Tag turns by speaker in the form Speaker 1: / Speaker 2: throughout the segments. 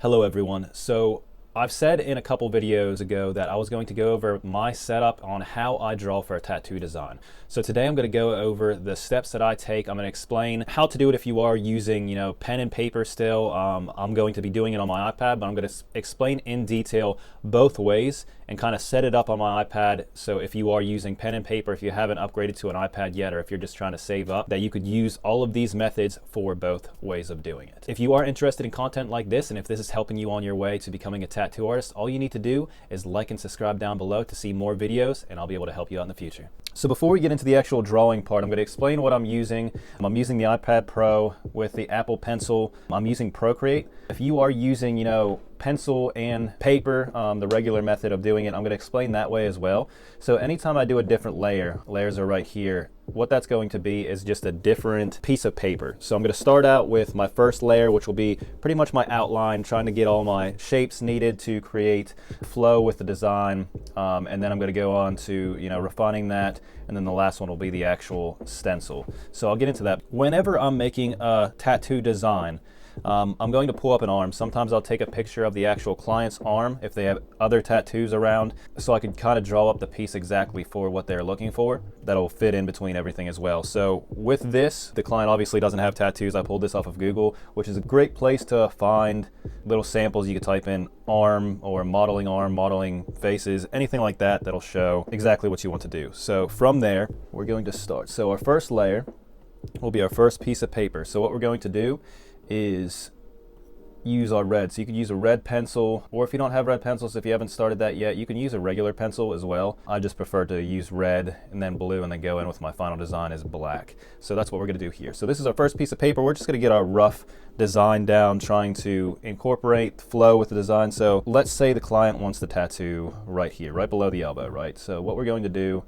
Speaker 1: Hello everyone. So I've said in a couple videos ago that I was going to go over my setup on how I draw for a tattoo design. So today I'm going to go over the steps that I take. I'm going to explain how to do it if you are using, pen and paper still. I'm going to be doing it on my iPad, but I'm going to explain in detail both ways and kind of set it up on my iPad. So if you are using pen and paper, if you haven't upgraded to an iPad yet, or if you're just trying to save up, that you could use all of these methods for both ways of doing it. If you are interested in content like this, and if this is helping you on your way to becoming a tattoo artist, all you need to do is like and subscribe down below to see more videos, and I'll be able to help you out in the future. So before we get into the actual drawing part, I'm going to explain what I'm using. I'm using the iPad Pro with the Apple Pencil. I'm using Procreate. If you are using, pencil and paper, the regular method of doing it, I'm going to explain that way as well. So anytime I do a different layer, layers are right here, what that's going to be is just a different piece of paper. So I'm going to start out with my first layer, which will be pretty much my outline, trying to get all my shapes needed to create flow with the design. And then I'm going to go on to, refining that. And then the last one will be the actual stencil. So I'll get into that. Whenever I'm making a tattoo design, I'm going to pull up an arm. Sometimes I'll take a picture of the actual client's arm if they have other tattoos around, so I can kind of draw up the piece exactly for what they're looking for. That'll fit in between everything as well. So with this, the client obviously doesn't have tattoos. I pulled this off of Google, which is a great place to find little samples. You could type in arm, modeling faces, anything like that, that'll show exactly what you want to do. So from there, we're going to start. So our first layer will be our first piece of paper. So what we're going to do is use our red. So you could use a red pencil, or if you don't have red pencils, if you haven't started that yet, you can use a regular pencil as well. I just prefer to use red and then blue, and then go in with my final design is black. So that's what we're going to do here. So this is our first piece of paper. We're just going to get our rough design down, trying to incorporate flow with the design. So let's say the client wants the tattoo right here, right below the elbow, right? So what we're going to do,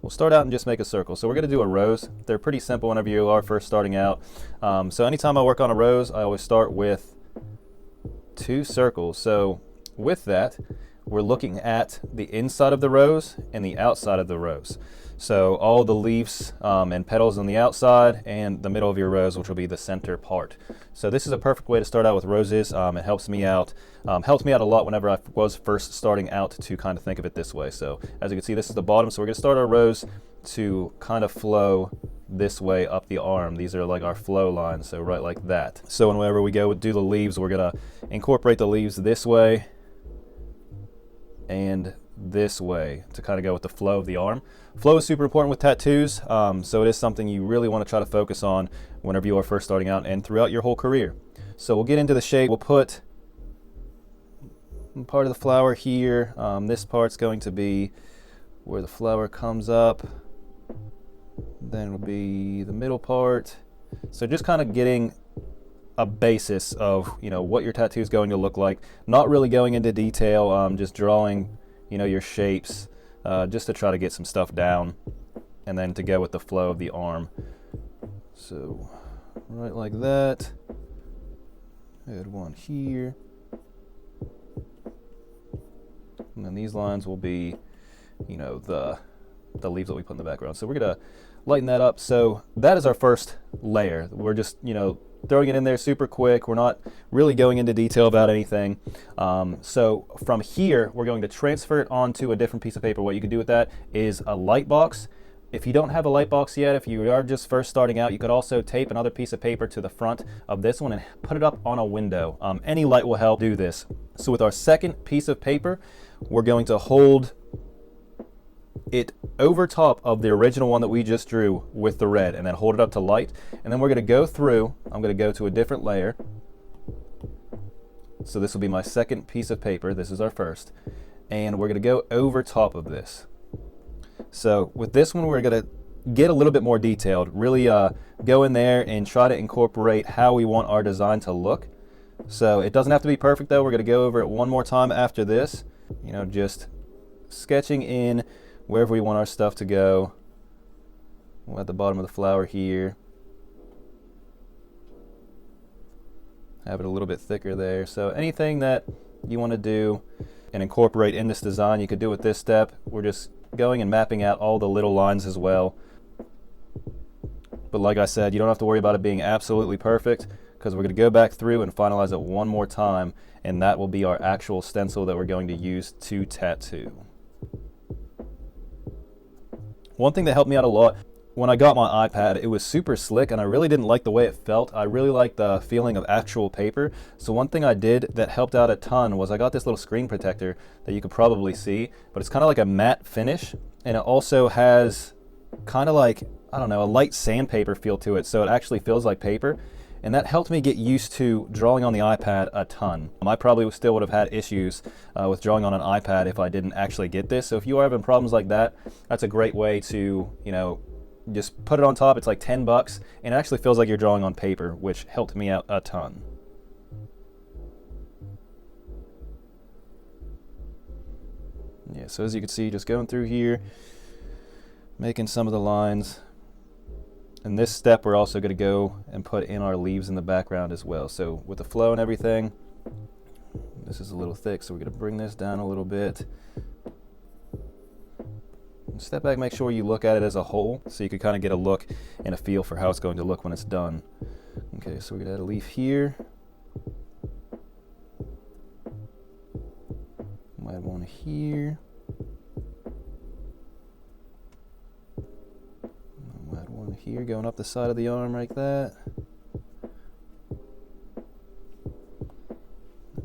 Speaker 1: we'll start out and just make a circle. So we're going to do a rose. They're pretty simple whenever you are first starting out. So anytime I work on a rose, I always start with 2 circles. So with that, we're looking at the inside of the rose and the outside of the rose. So all the leaves and petals on the outside, and the middle of your rose, which will be the center part. So this is a perfect way to start out with roses. It helps me out a lot whenever I was first starting out, to kind of think of it this way. So as you can see, this is the bottom. So we're going to start our rose to kind of flow this way up the arm. These are like our flow lines, so right like that. So whenever we go do the leaves, we're going to incorporate the leaves this way and this way to kind of go with the flow of the arm. Flow is super important with tattoos, so it is something you really want to try to focus on whenever you are first starting out and throughout your whole career. So we'll get into the shape. We'll put part of the flower here. This part's going to be where the flower comes up. Then will be the middle part. So just kind of getting a basis of what your tattoo is going to look like. Not really going into detail, just drawing your shapes, just to try to get some stuff down, and then to go with the flow of the arm. So right like that. Add one here, and then these lines will be the leaves that we put in the background. So we're gonna lighten that up. So that is our first layer. We're just throwing it in there super quick. We're not really going into detail about anything. So from here, we're going to transfer it onto a different piece of paper. What you can do with that is a light box. If you don't have a light box yet, if you are just first starting out, you could also tape another piece of paper to the front of this one and put it up on a window. Any light will help do this. So with our second piece of paper, we're going to hold it over top of the original one that we just drew with the red, and then hold it up to light. And then we're going to go through, I'm going to go to a different layer. So this will be my second piece of paper. This is our first. And we're going to go over top of this. So with this one, we're going to get a little bit more detailed, really go in there and try to incorporate how we want our design to look. So it doesn't have to be perfect though. We're going to go over it one more time after this, just sketching in wherever we want our stuff to go. We're at the bottom of the flower here. Have it a little bit thicker there. So anything that you want to do and incorporate in this design, you could do with this step. We're just going and mapping out all the little lines as well. But like I said, you don't have to worry about it being absolutely perfect, because we're going to go back through and finalize it one more time and that will be our actual stencil that we're going to use to tattoo. One thing that helped me out a lot, when I got my iPad, it was super slick and I really didn't like the way it felt. I really liked the feeling of actual paper. So one thing I did that helped out a ton was I got this little screen protector that you could probably see, but it's kind of like a matte finish, and it also has kind of like, I don't know, a light sandpaper feel to it, so it actually feels like paper. And that helped me get used to drawing on the iPad a ton. I probably still would have had issues with drawing on an iPad if I didn't actually get this. So if you are having problems like that, that's a great way to, just put it on top. It's like $10 and it actually feels like you're drawing on paper, which helped me out a ton. Yeah, so as you can see, just going through here, making some of the lines. And this step we're also going to go and put in our leaves in the background as well. So with the flow and everything, this is a little thick, so we're going to bring this down a little bit. And step back, make sure you look at it as a whole so you can kind of get a look and a feel for how it's going to look when it's done. Okay, so we're going to add a leaf here. We'll add one here. Add one here going up the side of the arm like that.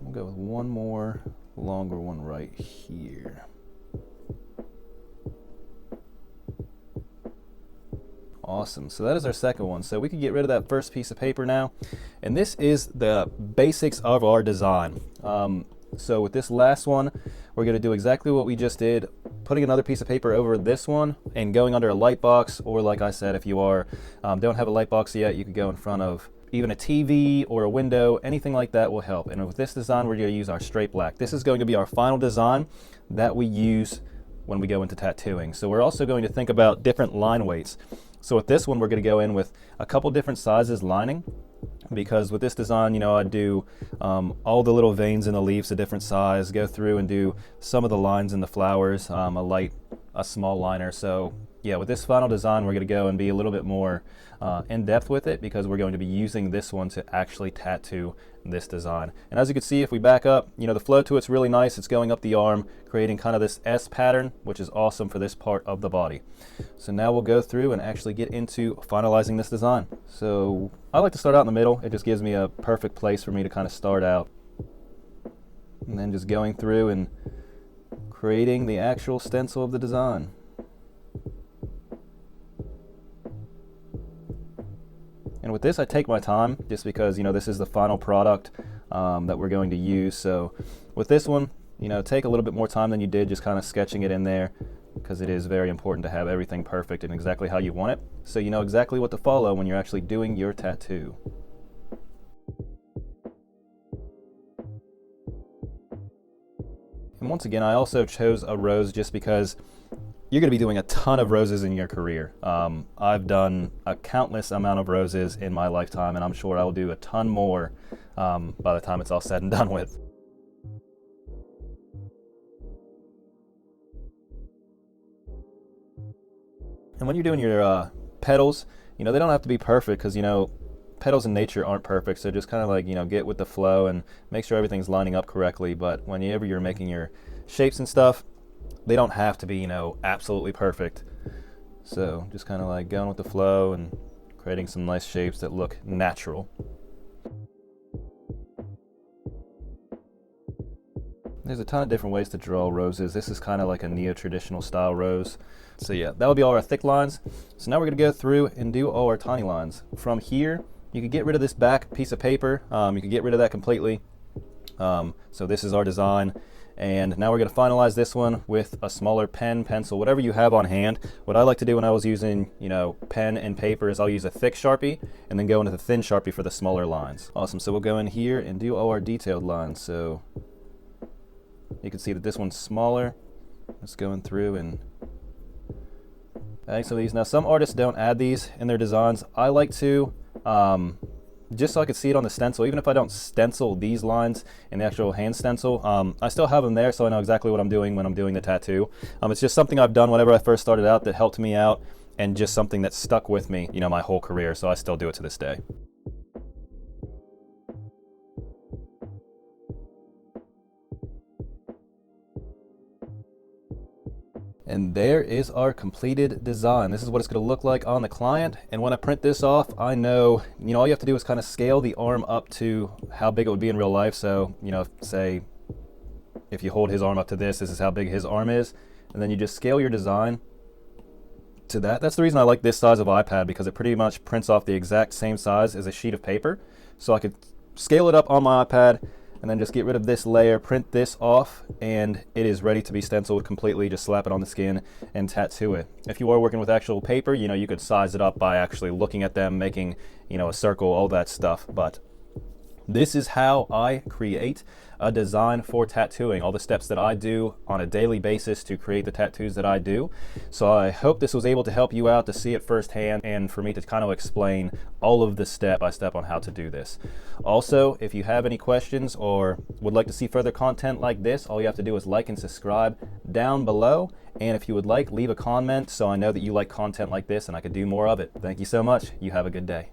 Speaker 1: We'll go with one more longer one right here. Awesome, so that is our second one. So we can get rid of that first piece of paper now. And this is the basics of our design. So with this last one, we're going to do exactly what we just did, putting another piece of paper over this one and going under a light box, or like I said, if you don't have a light box yet, you could go in front of even a TV or a window. Anything like that will help. And with this design, we're going to use our straight black. This is going to be our final design that we use when we go into tattooing. So we're also going to think about different line weights. So with this one, we're going to go in with a couple different sizes lining, because with this design, I do all the little veins in the leaves a different size, go through and do some of the lines in the flowers, a small liner. So yeah, with this final design, we're going to go and be a little bit more in depth with it, because we're going to be using this one to actually tattoo this design. And as you can see, if we back up, the flow to it's really nice. It's going up the arm, creating kind of this S pattern, which is awesome for this part of the body. So now we'll go through and actually get into finalizing this design. So I like to start out in the middle. It just gives me a perfect place for me to kind of start out. And then just going through and creating the actual stencil of the design. And with this, I take my time just because, this is the final product that we're going to use. So with this one, take a little bit more time than you did just kind of sketching it in there, because it is very important to have everything perfect and exactly how you want it, so you know exactly what to follow when you're actually doing your tattoo. And once again, I also chose a rose just because you're going to be doing a ton of roses in your career. I've done a countless amount of roses in my lifetime, and I'm sure I'll do a ton more by the time it's all said and done with. And when you're doing your petals, they don't have to be perfect, because, petals in nature aren't perfect. So just kind of like, get with the flow and make sure everything's lining up correctly. But whenever you're making your shapes and stuff, they don't have to be, absolutely perfect. So just kind of like going with the flow and creating some nice shapes that look natural. There's a ton of different ways to draw roses. This is kind of like a neo-traditional style rose. So yeah, that would be all our thick lines. So now we're going to go through and do all our tiny lines. From here, you could get rid of this back piece of paper. You could get rid of that completely. So this is our design. And now we're going to finalize this one with a smaller pen, pencil, whatever you have on hand. What I like to do when I was using, pen and paper is I'll use a thick Sharpie and then go into the thin Sharpie for the smaller lines. Awesome. So we'll go in here and do all our detailed lines. So you can see that this one's smaller. Let's go in through and add some of these. Now, some artists don't add these in their designs. I like to, just so I could see it on the stencil. Even if I don't stencil these lines in the actual hand stencil, I still have them there, so I know exactly what I'm doing when I'm doing the tattoo. It's just something I've done whenever I first started out that helped me out, and just something that stuck with me, my whole career, so I still do it to this day. And there is our completed design. This is what it's going to look like on the client. And when I print this off, I know, all you have to do is kind of scale the arm up to how big it would be in real life. So, say if you hold his arm up to this is how big his arm is. And then you just scale your design to that. That's the reason I like this size of iPad, because it pretty much prints off the exact same size as a sheet of paper. So I could scale it up on my iPad and then just get rid of this layer, print this off, and it is ready to be stenciled completely. Just slap it on the skin and tattoo it. If you are working with actual paper, you could size it up by actually looking at them, making, a circle, all that stuff. But this is how I create a design for tattooing, all the steps that I do on a daily basis to create the tattoos that I do. So I hope this was able to help you out to see it firsthand and for me to kind of explain all of the step by step on how to do this. Also, if you have any questions or would like to see further content like this, all you have to do is like and subscribe down below. And if you would like, leave a comment so I know that you like content like this and I could do more of it. Thank you so much. You have a good day.